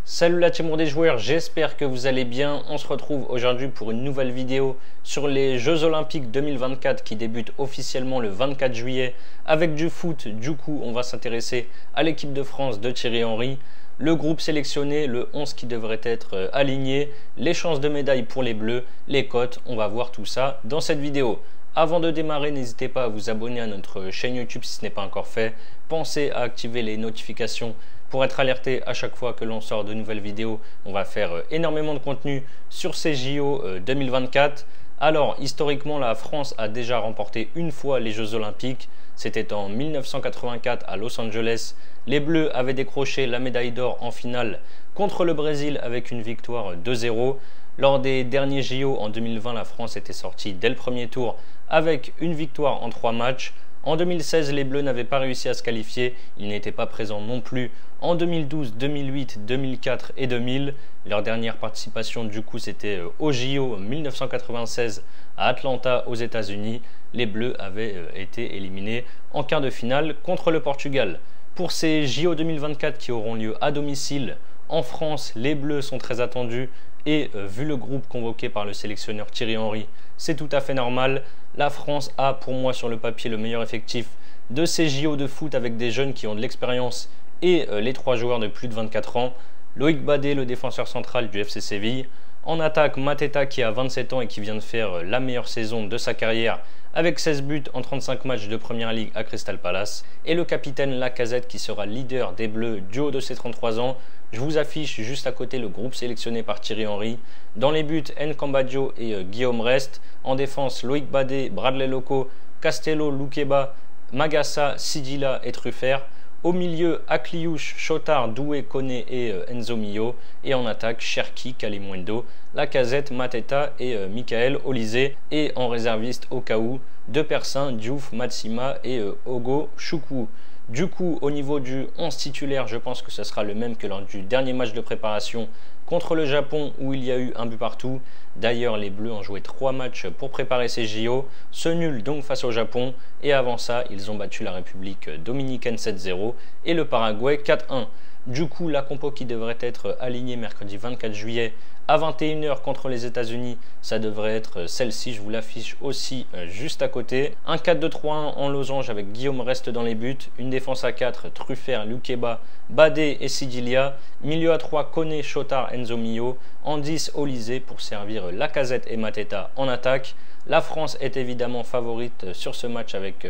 Salut la team des joueurs, j'espère que vous allez bien. On se retrouve aujourd'hui pour une nouvelle vidéo sur les Jeux Olympiques 2024 qui débutent officiellement le 24 juillet avec du foot. Du coup, on va s'intéresser à l'équipe de France de Thierry Henry, le groupe sélectionné, le 11 qui devrait être aligné, les chances de médaille pour les Bleus, les cotes. On va voir tout ça dans cette vidéo. Avant de démarrer, n'hésitez pas à vous abonner à notre chaîne YouTube si ce n'est pas encore fait. Pensez à activer les notifications pour être alerté à chaque fois que l'on sort de nouvelles vidéos. On va faire énormément de contenu sur ces JO 2024. Alors, historiquement, la France a déjà remporté une fois les Jeux Olympiques. C'était en 1984 à Los Angeles. Les Bleus avaient décroché la médaille d'or en finale contre le Brésil avec une victoire 2-0. Lors des derniers JO en 2020, la France était sortie dès le premier tour avec une victoire en 3 matchs. En 2016, les Bleus n'avaient pas réussi à se qualifier. Ils n'étaient pas présents non plus en 2012, 2008, 2004 et 2000. Leur dernière participation, du coup, c'était au JO 1996 à Atlanta, aux États-Unis. Les Bleus avaient été éliminés en quart de finale contre le Portugal. Pour ces JO 2024 qui auront lieu à domicile en France, les Bleus sont très attendus. Et vu le groupe convoqué par le sélectionneur Thierry Henry, c'est tout à fait normal. La France a pour moi sur le papier le meilleur effectif de ces JO de foot avec des jeunes qui ont de l'expérience et les 3 joueurs de plus de 24 ans. Loïc Badé, le défenseur central du FC Séville. En attaque, Mateta qui a 27 ans et qui vient de faire la meilleure saison de sa carrière avec 16 buts en 35 matchs de Première Ligue à Crystal Palace. Et le capitaine Lacazette qui sera leader des Bleus du haut de ses 33 ans. Je vous affiche juste à côté le groupe sélectionné par Thierry Henry. Dans les buts, Nkambadio et Guillaume Rest. En défense, Loïc Badé, Bradley Loco, Castello, Loukeba, Magassa, Sidila et Truffert. Au milieu, Akliouche, Chotard, Doué, Koné et Enzo Mio. Et en attaque, Cherki, Kalimundo, Lacazette, Mateta et Michael Olysée. Et en réserviste, au cas où, Depersin, Diouf, Matsima et Ogo Choukou. Du coup, au niveau du 11 titulaire, je pense que ce sera le même que lors du dernier match de préparation contre le Japon où il y a eu un but partout. D'ailleurs, les Bleus ont joué 3 matchs pour préparer ces JO, ce nul donc face au Japon. Et avant ça, ils ont battu la République dominicaine 7-0 et le Paraguay 4-1. Du coup, la compo qui devrait être alignée mercredi 24 juillet à 21 h contre les États-Unis, ça devrait être celle-ci, je vous l'affiche aussi juste à côté. Un 4-2-3-1 en losange avec Guillaume Reste dans les buts, une défense à 4, Truffert, Loukeba, Badé et Sidilia, milieu à 3, Koné, Chotard, Enzo Mio, en 10, Olysée pour servir Lacazette et Mateta en attaque. La France est évidemment favorite sur ce match avec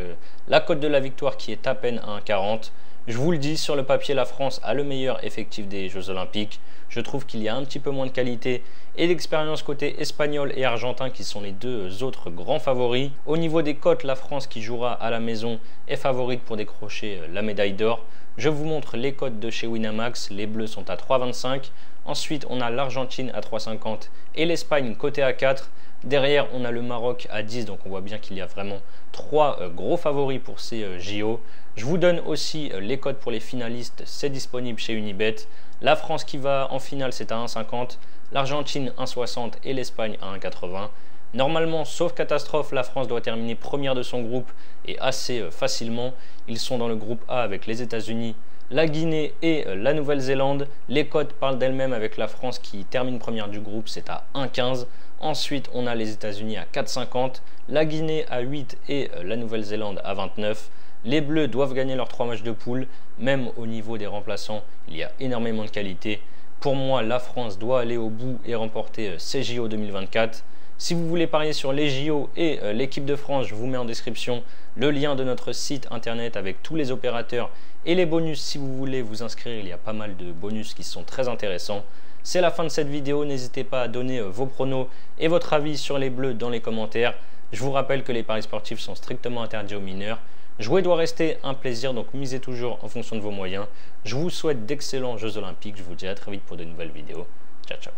la cote de la victoire qui est à peine à 1,40. Je vous le dis, sur le papier, la France a le meilleur effectif des Jeux Olympiques. Je trouve qu'il y a un petit peu moins de qualité et d'expérience côté espagnol et argentin qui sont les deux autres grands favoris. Au niveau des cotes, la France qui jouera à la maison est favorite pour décrocher la médaille d'or. Je vous montre les cotes de chez Winamax. Les Bleus sont à 3,25. Ensuite, on a l'Argentine à 3,50 et l'Espagne côté à 4. Derrière, on a le Maroc à 10, donc on voit bien qu'il y a vraiment 3 gros favoris pour ces JO. Je vous donne aussi les cotes pour les finalistes, c'est disponible chez Unibet. La France qui va en finale, c'est à 1,50, l'Argentine 1,60 et l'Espagne à 1,80. Normalement, sauf catastrophe, la France doit terminer première de son groupe et assez facilement. Ils sont dans le groupe A avec les États-Unis, la Guinée et la Nouvelle-Zélande. Les cotes parlent d'elles-mêmes avec la France qui termine première du groupe, c'est à 1,15. Ensuite, on a les États-Unis à 4,50, la Guinée à 8 et la Nouvelle-Zélande à 29. Les Bleus doivent gagner leurs 3 matchs de poule. Même au niveau des remplaçants, il y a énormément de qualité. Pour moi, la France doit aller au bout et remporter ces JO 2024. Si vous voulez parier sur les JO et l'équipe de France, je vous mets en description le lien de notre site internet avec tous les opérateurs et les bonus si vous voulez vous inscrire. Il y a pas mal de bonus qui sont très intéressants. C'est la fin de cette vidéo. N'hésitez pas à donner vos pronos et votre avis sur les Bleus dans les commentaires. Je vous rappelle que les paris sportifs sont strictement interdits aux mineurs. Jouer doit rester un plaisir, donc misez toujours en fonction de vos moyens. Je vous souhaite d'excellents Jeux Olympiques. Je vous dis à très vite pour de nouvelles vidéos. Ciao, ciao.